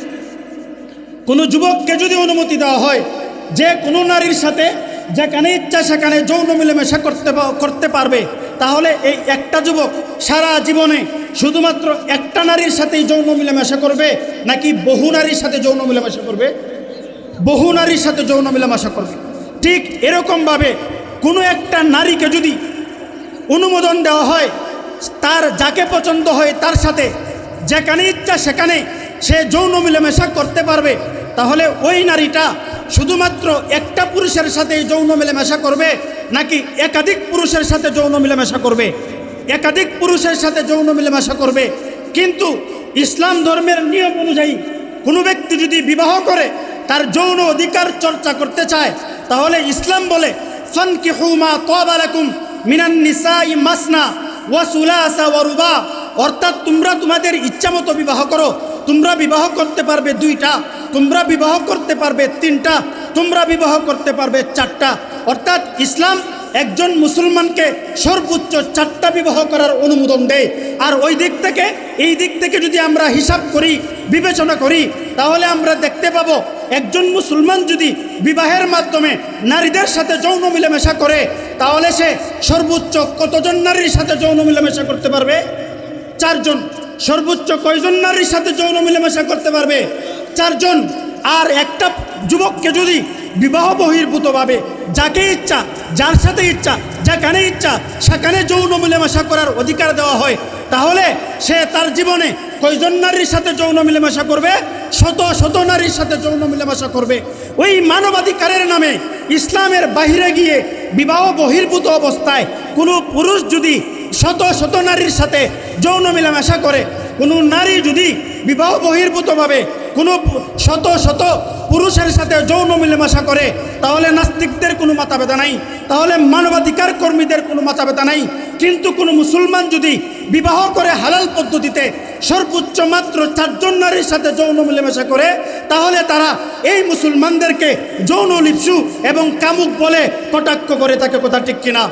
কোনো যুবককে যদি অনুমতি দেওয়া হয় যে কোনো নারীর সাথে যেখানে ইচ্ছা সেখানে যৌন মিলামেশা করতে পারবে, তাহলে এই একটা যুবক সারা জীবনে শুধুমাত্র একটা নারীর সাথেই যৌন মিলামেশা করবে, নাকি বহু নারীর সাথে যৌন মিলামেশা করবে? বহু নারীর সাথে যৌন মিলামেশা করবে। ঠিক এরকমভাবে কোনো একটা নারীকে যদি অনুমোদন দেওয়া হয়, তার যাকে পছন্দ হয় তার সাথে যেখানে ইচ্ছা সেখানে সে যৌন মিলামেশা করতে পারবে, তাহলে ওই নারীটা শুধুমাত্র একটা পুরুষের সাথে যৌন মিলামেশা করবে, নাকি একাধিক পুরুষের সাথে যৌন মিলামেশা করবে? একাধিক পুরুষের সাথে যৌন মিলামেশা করবে। কিন্তু ইসলাম ধর্মের নিয়ম অনুযায়ী কোনো ব্যক্তি যদি বিবাহ করে তার যৌন অধিকার চর্চা করতে চায়, তাহলে ইসলাম বলে, ফানকিহু মা তাবা লাকুম মিনান নিসাই মাসনা ওয়া সুলাসা ওয়া রুবা। অর্থাৎ তোমরা তোমাদের ইচ্ছামতো বিবাহ করো। তোমরা বিবাহ করতে পারবে 2টা, তোমরা বিবাহ করতে পারবে 3টা, তোমরা বিবাহ করতে পারবে 4টা। অর্থাৎ ইসলাম একজন মুসলমানকে সর্বোচ্চ 4টা বিবাহ করার অনুমোদন দেয়। আর ওই দিক থেকে এই দিক থেকে যদি আমরা হিসাব করি, বিবেচনা করি, তাহলে আমরা দেখতে পাবো একজন মুসলমান যদি বিবাহের মাধ্যমে নারীদের সাথে যৌন মিলেমিশা করে, তাহলে সে সর্বোচ্চ কতজন নারীর সাথে যৌন মিলেমিশা করতে পারবে? 4 জন। সর্বোচ্চ কয়জন নারীর সাথে যৌন মিলেমিশা করতে পারবে? 4 জন। আর একটা যুবককে যদি বিবাহ বহির্ভূতভাবে যাকে ইচ্ছা, যার সাথে ইচ্ছা, যেখানে ইচ্ছা সেখানে যৌন মিলেমিশা করার অধিকার দেওয়া হয়, তাহলে সে তার জীবনে কয়জন নারীর সাথে যৌন মিলেমিশা করবে? শত শত নারীর সাথে যৌন মিলেমিশা করবে। ওই মানবাধিকারের নামে ইসলামের বাহিরে গিয়ে বিবাহ বহির্ভূত অবস্থায় কোনো পুরুষ যদি শত শত নারীর সাথে যৌন মিলেমিশা করে, কোনো নারী যদি বিবাহ বহির্ভূতভাবে কোনো শত শত পুরুষের সাথে যৌন মিলেমিশা করে, তাহলে নাস্তিকদের কোনো মাথা ব্যথা নাই, তাহলে মানবাধিকার কর্মীদের কোনো মাথা ব্যথা নাই। কিন্তু কোনো মুসলমান যদি বিবাহ করে হালাল পদ্ধতিতে সর্বোচ্চ মাত্র 4 জন নারীর সাথে যৌন মিলেমিশা করে, তাহলে তারা এই মুসলমানদেরকে যৌন লিপ্সু এবং কামুক বলে কটাক্ষ করে থাকে। কথা ঠিক কিনা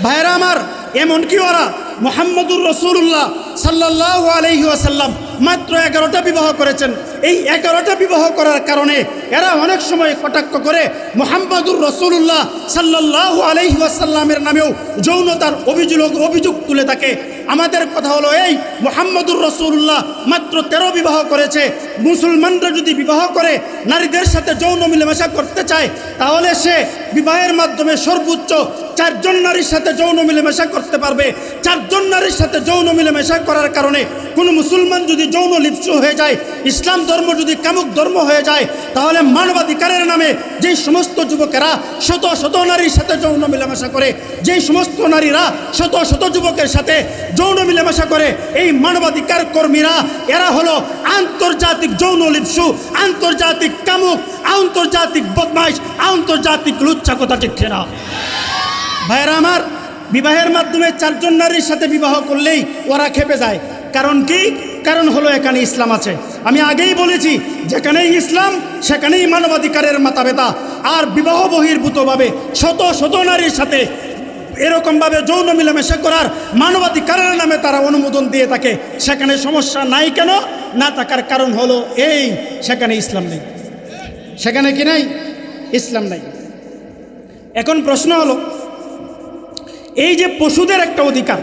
ভাইরা আমার? এমনকি ওরা মুহাম্মদুর রাসূলুল্লাহ সাল্লাল্লাহু আলাইহি ওয়াসাল্লাম মাত্র 11টা বিবাহ করেছেন। এই 11টা বিবাহ করার কারণে এরা অনেক সময় কটাক্ষ করে মুহাম্মদুর রাসূলুল্লাহ সাল্লাল্লাহু আলাইহি ওয়াসাল্লামের নামেও যৌনতার অভিযোগ তুলে থাকে। আমাদের কথা হলো এই, মুহাম্মদুর রাসূলুল্লাহ মাত্র 13 বিবাহ করেছে। মুসলমানরা যদি বিবাহ করে নারীদের সাথে যৌন মিলেমিশা করতে চায়, তাহলে সে বিবাহের মাধ্যমে সর্বোচ্চ 4 জন নারীর সাথে যৌন মিলেমিশা করতে পারবে। 4 জন নারীর সাথে যৌন মিলেমিশা করার কারণে কোনো মুসলমান যদি যৌন লিপ্ত হয়ে যায়, ইসলাম ধর্ম যদি কামুক ধর্ম হয়ে যায়, তাহলে মানবাধিকারের নামে যে সমস্ত যুবকেরা শত শত নারীর সাথে যৌন মিলেমিশা করে, যেই সমস্ত নারীরা শত শত যুবকের সাথে যৌন মিলেমিশা করে, এই মানবাধিকার কর্মীরা এরা হলো আন্তর্জাতিক যৌন লিপ্সু, আন্তর্জাতিক কামুক, আন্তর্জাতিক বদমাইশ, আন্তর্জাতিক লুচ্চা। কথা ঠিক না ভাইরা আমার? বিবাহের মাধ্যমে 4 জন নারীর সাথে বিবাহ করলেই ওরা খেপে যায়। কারণ কি? কারণ হলো এখানে ইসলাম আছে। আমি আগেই বলেছি, যেখানেই ইসলাম সেখানেই মানবাধিকারের মাথা ব্যথা। আর বিবাহ বহির্ভূতভাবে শত শত নারীর সাথে এরকমভাবে যৌন মিলেমিশা করার মানবাধিকারের নামে তারা অনুমোদন দিয়ে থাকে। সেখানে সমস্যা নাই কেন? না থাকার কারণ হলো এই, সেখানে ইসলাম নেই। সেখানে কি নাই? ইসলাম নাই। এখন প্রশ্ন হলো, এই যে পশুদের একটা অধিকার,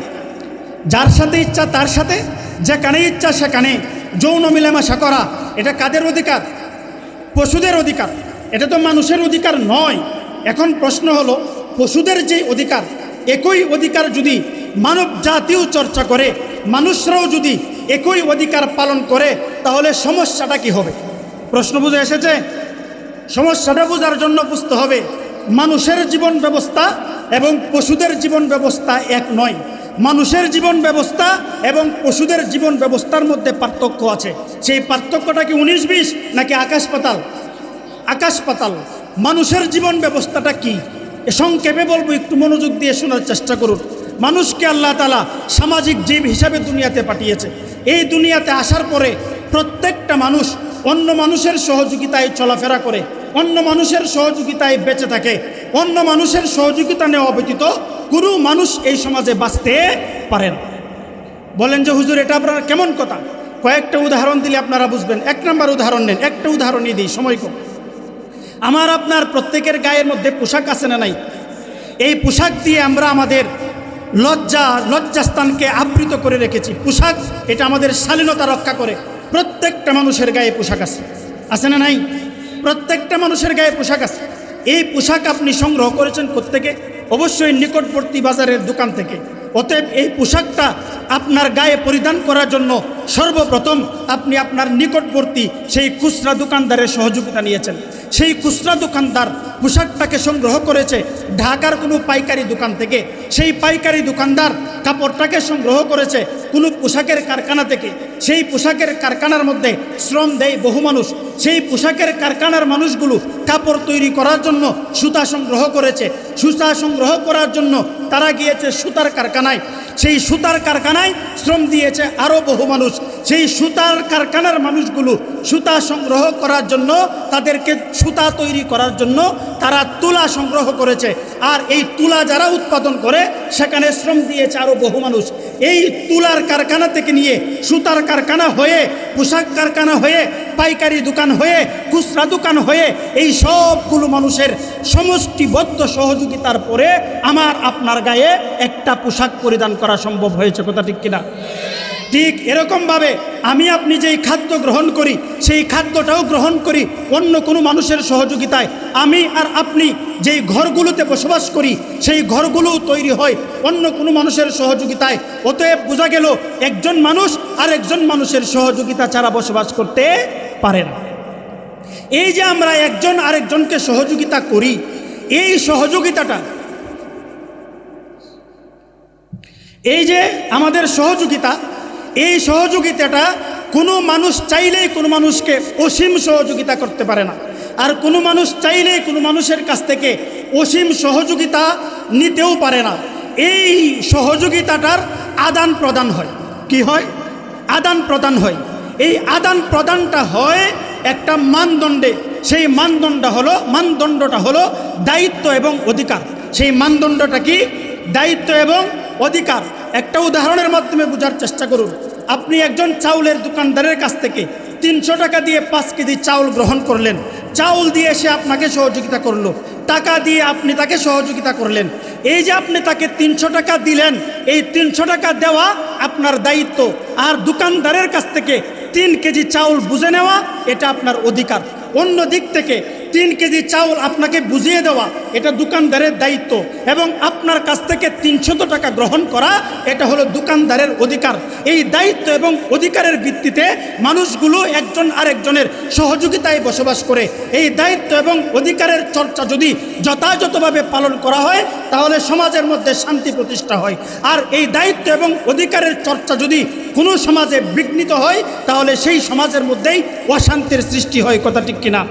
যার সাথে ইচ্ছা তার সাথে, যেখানে ইচ্ছা সেখানে যৌন মিলেমিশা করা, এটা কাদের অধিকার? পশুদের অধিকার। এটা তো মানুষের অধিকার নয়। এখন প্রশ্ন হলো, পশুদের যে অধিকার, একই অধিকার যদি মানব জাতিও চর্চা করে, মানুষরাও যদি একই অধিকার পালন করে, তাহলে সমস্যাটা কি হবে? প্রশ্ন বুঝে এসেছে? সমস্যাটা বোঝার জন্য বুঝতে হবে মানুষের জীবন ব্যবস্থা এবং পশুদের জীবন ব্যবস্থা এক নয়। মানুষের জীবন ব্যবস্থা এবং পশুদের জীবন ব্যবস্থার মধ্যে পার্থক্য আছে। সেই পার্থক্যটা কি 19-20 নাকি আকাশ পাতাল? আকাশ পাতাল। মানুষের জীবন ব্যবস্থাটা কি সংক্ষেপে বলবো, একটু মনোযোগ দিয়ে শোনার চেষ্টা করুন। মানুষকে আল্লাহ তাআলা সামাজিক জীব হিসাবে দুনিয়াতে পাঠিয়েছে। এই দুনিয়াতে আসার পরে প্রত্যেকটা মানুষ অন্য মানুষের সহযোগিতায় চলাফেরা করে, অন্য মানুষের সহযোগিতায় বেঁচে থাকে। অন্য মানুষের সহযোগিতা নেওয়া ব্যতীত কোনো মানুষ এই সমাজে বাঁচতে পারেন। বলেন যে হুজুর এটা আপনার কেমন কথা? কয়েকটা উদাহরণ দিলে আপনারা বুঝবেন। 1 নম্বর উদাহরণ নেন, একটা উদাহরণই দিই, সময় কম। আমার আপনার প্রত্যেকের গায়ের মধ্যে পোশাক আছে না নাই? এই পোশাক দিয়ে আমরা আমাদের লজ্জাস্থানকে আবৃত করে রেখেছি। পোশাক এটা আমাদের শালীনতা রক্ষা করে। প্রত্যেকটা মানুষের গায়ে পোশাক আছে, আছে না নাই? প্রত্যেকটা মানুষের গায়ে পোশাক আছে। এই পোশাক আপনি সংগ্রহ করেছেন কোত্থেকে? অবশ্যই নিকটবর্তী বাজারের দোকান থেকে। অতএব এই পোশাকটা আপনার গায়ে পরিধান করার জন্য সর্বপ্রথম আপনি আপনার নিকটবর্তী সেই খুচরা দোকানদারের সহযোগিতা নিয়েছেন। সেই খুচরা দোকানদার পোশাকটাকে সংগ্রহ করেছে ঢাকার কোনো পাইকারি দোকান থেকে। সেই পাইকারি দোকানদার কাপড়টাকে সংগ্রহ করেছে কোনো পোশাকের কারখানা থেকে। সেই পোশাকের কারখানার মধ্যে শ্রম দেয় বহু মানুষ। সেই পোশাকের কারখানার মানুষগুলো কাপড় তৈরি করার জন্য সুতা সংগ্রহ করেছে। সুতা সংগ্রহ করার জন্য তারা গিয়েছে সুতার কারখানায়। সেই সুতার কারখানায় শ্রম দিয়েছে আরও বহু মানুষ। সেই সুতার কারখানার মানুষগুলো সুতা সংগ্রহ করার জন্য, তাদেরকে সুতা তৈরি করার জন্য তারা তুলা সংগ্রহ করেছে। আর এই তুলা যারা উৎপাদন করে সেখানে শ্রম দিয়েছে আরও বহু মানুষ। এই তুলার কারখানা থেকে নিয়ে সুতার কারখানা হয়ে, পোশাক কারখানা হয়ে, পাইকারি দোকান হয়ে, খুচরা দোকান হয়ে, এই সবগুলো মানুষের সমষ্টিবদ্ধ সহযোগিতার পরে আমার আপনার গায়ে একটা পোশাক পরিধান করা সম্ভব হয়েছে। কথা ঠিক কিনা? ঠিক এরকমভাবে আমি আপনি যেই খাদ্য গ্রহণ করি সেই খাদ্যটাও গ্রহণ করি অন্য কোনো মানুষের সহযোগিতায়। আমি আর আপনি যেই ঘরগুলোতে বসবাস করি সেই ঘরগুলোও তৈরি হয় অন্য কোনো মানুষের সহযোগিতায়। অতএব বোঝা গেল একজন মানুষ আর একজন মানুষের সহযোগিতা ছাড়া বসবাস করতে পারে না। এই যে আমরা একজন আরেকজনকে সহযোগিতা করি, এই সহযোগিতাটা, এই যে আমাদের সহযোগিতা, এই সহযোগিতাটা কোনো মানুষ চাইলেই কোনো মানুষকে অসীম সহযোগিতা করতে পারে না। আর কোনো মানুষ চাইলেই কোনো মানুষের কাছ থেকে অসীম সহযোগিতা নিতেও পারে না। এই সহযোগিতাটার আদান প্রদান হয়। কি হয়? আদান প্রদান হয়। এই আদান প্রদানটা হয় একটা মানদণ্ডে। সেই মানদণ্ডটা হলো দায়িত্ব এবং অধিকার। সেই মানদণ্ডটা কি? দায়িত্ব এবং অধিকার। একটা উদাহরণের মাধ্যমে বোঝার চেষ্টা করুন। আপনি একজন চাউলের দোকানদারের কাছ থেকে 300 টাকা দিয়ে 5 কেজি চাউল গ্রহণ করলেন। চাউল দিয়ে সে আপনাকে সহযোগিতা করলো, টাকা দিয়ে আপনি তাকে সহযোগিতা করলেন। এই যে আপনি তাকে 300 টাকা দিলেন, এই 300 টাকা দেওয়া আপনার দায়িত্ব। আর দোকানদারের কাছ থেকে 3 কেজি চাউল বুঝে নেওয়া এটা আপনার অধিকার। অন্য দিক থেকে 3 কেজি চাউল আপনাকে বুঝিয়ে দেওয়া এটা দোকানদারের দায়িত্ব, এবং আপনার কাছ থেকে 300 টাকা গ্রহণ করা এটা হলো দোকানদারের অধিকার। এই দায়িত্ব এবং অধিকারের ভিত্তিতে মানুষগুলো একজন আরেকজনের সহযোগিতায় বসবাস করে। এই দায়িত্ব এবং অধিকারের চর্চা যদি যথাযথভাবে পালন করা হয় তাহলে সমাজের মধ্যে শান্তি প্রতিষ্ঠা হয়। আর এই দায়িত্ব এবং অধিকারের চর্চা যদি কোনো সমাজে বিঘ্নিত হয় তাহলে সেই সমাজের মধ্যেই অশান্তির সৃষ্টি হয়। কথা ঠিক কিনা?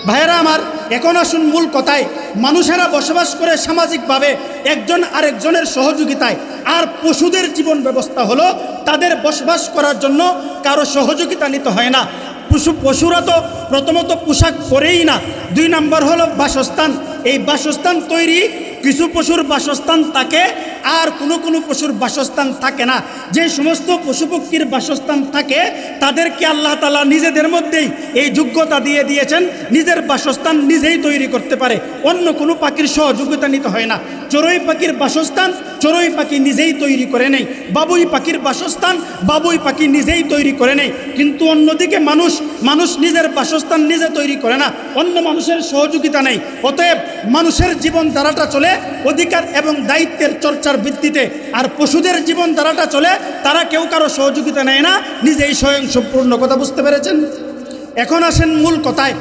ভাইয়েরা আমার, এখন আসুন মূল কথায়। মানুষেরা বসবাস করে সামাজিকভাবে একজন আরেকজনের সহযোগিতায়। আর পশুদের জীবন ব্যবস্থা হলো তাদের বসবাস করার জন্য কারো সহযোগিতা নিতে হয় না। পশুরা তো প্রথমত পোশাক পরেই না, 2 নম্বর হলো বাসস্থান। এই বাসস্থান তৈরি, কিছু পশুর বাসস্থান থাকে আর কোনো পশুর বাসস্থান থাকে না। যে সমস্ত পশু পক্ষীর বাসস্থান থাকে তাদেরকে আল্লাহ তাআলা নিজেদের মধ্যেই এই যোগ্যতা দিয়ে দিয়েছেন, নিজের বাসস্থান নিজেই তৈরি করতে পারে, অন্য কোনো পাখির সহযোগিতা নিতে হয় না। চড়ুই পাখির বাসস্থান চড়ুই পাখি নিজেই তৈরি করে নেয়, বাবুই পাখির বাসস্থান বাবুই পাখি নিজেই তৈরি করে নেয়। কিন্তু অন্যদিকে মানুষ নিজের বাসস্থান নিজে তৈরি করে না, অন্য মানুষের সহযোগিতা নেই। অতএব মানুষের জীবন ধারাটা চলে অধিকার এবং দায়িত্বের চর্চার ভিত্তিতে, আর পশুদের জীবন ধারাটা চলে তারা কেউ কারো সহযোগিতা নেয় না, নিজেই স্বয়ং সম্পূর্ণ। কথা বুঝতে পেরেছেন? এখন আসেন মূল কথায়।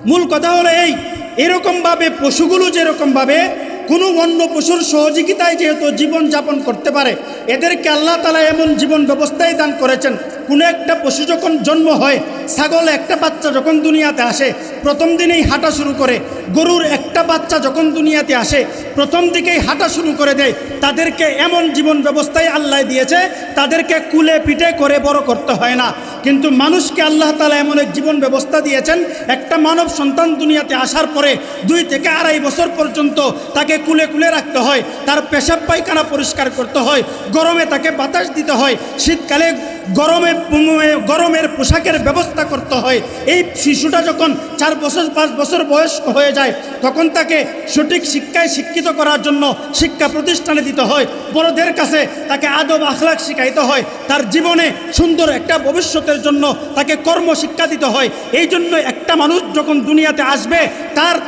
মূল কথা হলো এরকমভাবে পশুগুলো যেরকমভাবে কোনো অন্য পশুর সহযোগিতায় যেহেতু জীবন যাপন করতে পারে, এদেরকে আল্লাহ তাআলা এমন জীবন ব্যবস্থায় দান করেছেন। কোনো একটা পশু যখন জন্ম হয়, ছাগল একটা বাচ্চা যখন দুনিয়াতে আসে প্রথম দিনেই হাঁটা শুরু করে, গরুর একটা বাচ্চা যখন দুনিয়াতে আসে প্রথম দিকেই হাঁটা শুরু করে দেয়। তাদেরকে এমন জীবন ব্যবস্থায় আল্লাহ দিয়েছে, তাদেরকে কুলে পিঠে করে বড় করতে হয় না। কিন্তু মানুষকে আল্লাহ তাআলা এমন এক জীবন ব্যবস্থা দিয়েছেন, একটা মানব সন্তান দুনিয়াতে আসার পরে 2 থেকে 2.5 বছর পর্যন্ত তাকে কুলে কুলে রাখতে হয়, তার পেশাব পায়খানা পরিষ্কার করতে হয়, গরমে তাকে বাতাস দিতে হয়, শীতকালে গরমের পোশাকের ব্যবস্থা করতে হয়। এই শিশুটা যখন 4 বছর 5 বছর বয়স হয়ে যায় তখন তাকে সঠিক শিক্ষায় শিক্ষিত করার জন্য শিক্ষা প্রতিষ্ঠানে দিতে হয়, বড়দের কাছে তাকে আদব আখলাক শিখাইতে হয়, তার জীবনে সুন্দর একটা ভবিষ্যতের জন্য তাকে কর্মশিক্ষা দিতে হয়। এই জন্য একটা মানুষ যখন দুনিয়াতে আসবে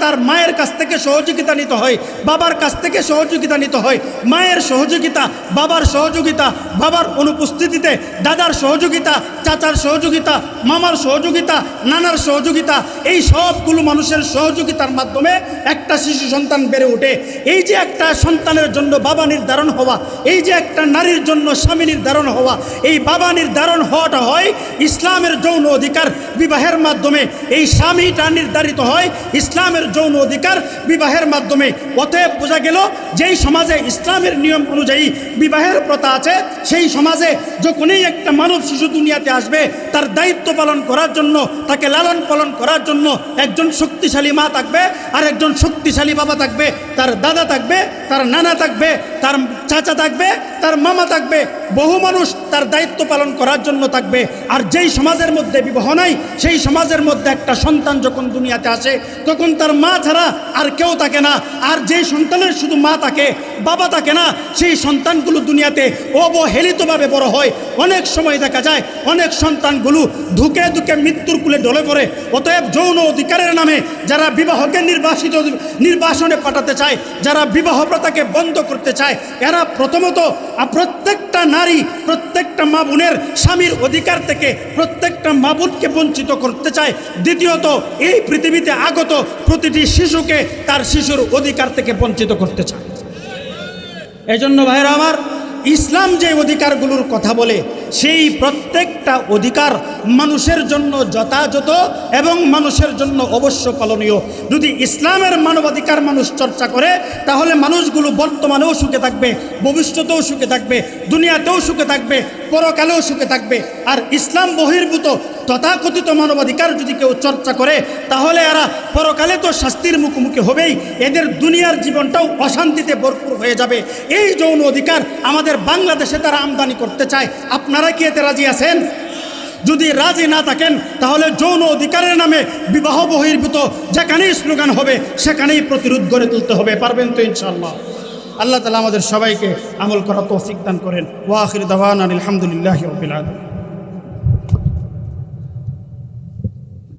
তার মায়ের কাছ থেকে সহযোগিতা নিতে হয়, বাবার কাছ থেকে সহযোগিতা নিতে হয়। মায়ের সহযোগিতা, বাবার সহযোগিতা, বাবার অনুপস্থিতিতে দাদা দাদার সহযোগিতা, চাচার সহযোগিতা, মামার সহযোগিতা, নানার সহযোগিতা, এই সবগুলো মানুষের সহযোগিতার মাধ্যমে একটা শিশু সন্তান বেড়ে ওঠে। এই যে একটা সন্তানের জন্য বাবা নির্ধারণ হওয়া, এই যে একটা নারীর জন্য স্বামী নির্ধারণ হওয়া, এই বাবা নির্ধারণ হওয়াটা হয় ইসলামের যৌন অধিকার বিবাহের মাধ্যমে। এই স্বামীটা নির্ধারিত হয় ইসলামের যৌন অধিকার বিবাহের মাধ্যমে। অতএব বোঝা গেল যেই সমাজে ইসলামের নিয়ম অনুযায়ী বিবাহের প্রথা আছে, সেই সমাজে যখনই একটা মানব শিশু দুনিয়াতে আসবে, তার দায়িত্ব পালন করার জন্য, তাকে লালন পালন করার জন্য একজন শক্তিশালী মা থাকবে, আর একজন শক্তিশালী বাবা থাকবে। তার দাদা থাকবে, তার নানা থাকবে, তার চাচা থাকবে, তার মামা থাকবে। বহু মানুষ তার দায়িত্ব পালন করার জন্য থাকবে। আর যেই সমাজের মধ্যে বিবাহ নাই, সেই সমাজের মধ্যে একটা সন্তান যখন দুনিয়াতে আসে, তখন তার মা ছাড়া আর কেউ থাকে না। আর যেই সন্তানের শুধু মা থাকে, বাবা থাকে না, সেই সন্তানগুলো দুনিয়াতে অবহেলিতভাবে বড় হয়। অনেক সময় দেখা যায় অনেক সন্তানগুলো ধুকে ধুকে মৃত্যুর কুলে ঢলে পড়ে। অতএব যৌন অধিকারের নামে যারা বিবাহকে নির্বাসনে পাঠাতে চায়, যারা বিবাহ প্রথাকে বন্ধ করতে চায়, এরা প্রথমত প্রত্যেকটা নারী, প্রত্যেকটা মা বোনের স্বামীর অধিকার থেকে প্রত্যেকটা মা বোনকে বঞ্চিত করতে চায়। দ্বিতীয়ত এই পৃথিবীতে আগত প্রতিটি শিশুকে তার শিশুর অধিকার থেকে বঞ্চিত করতে চায়। এজন্য ভাইরা আমার, ইসলাম যে অধিকারগুলোর কথা বলে, সেই প্রত্যেকটা অধিকার মানুষের জন্য যথাযথ এবং মানুষের জন্য অবশ্য পালনীয়। যদি ইসলামের মানবাধিকার মানুষ চর্চা করে, তাহলে মানুষগুলো বর্তমানেও সুখে থাকবে, ভবিষ্যতেও সুখে থাকবে, দুনিয়াতেও সুখে থাকবে, পরকালেও সুখে থাকবে। আর ইসলাম বহির্ভূত তথাকথিত মানবাধিকার যদি কেউ চর্চা করে, তাহলে এরা পরকালে তো শাস্তির মুখোমুখি হবেই, এদের দুনিয়ার জীবনটাও অশান্তিতে ভরপুর হয়ে যাবে। এই যৌন অধিকার আমাদের বাংলাদেশে তারা আমদানি করতে চায়। আপনারা কি এতে রাজি আছেন? যদি রাজি না থাকেন, তাহলে যৌন অধিকারের নামে বিবাহ বহির্ভূত যেখানেই স্লোগান হবে, সেখানেই প্রতিরোধ গড়ে তুলতে হবে। পারবেন তো ইনশাআল্লাহ? আল্লাহ তাআলা আমাদের সবাইকে আমল করার তৌফিক দান করেন। ওয়া আখিরু দাওয়ানা আলহামদুলিল্লাহি রাব্বিল আলামিন।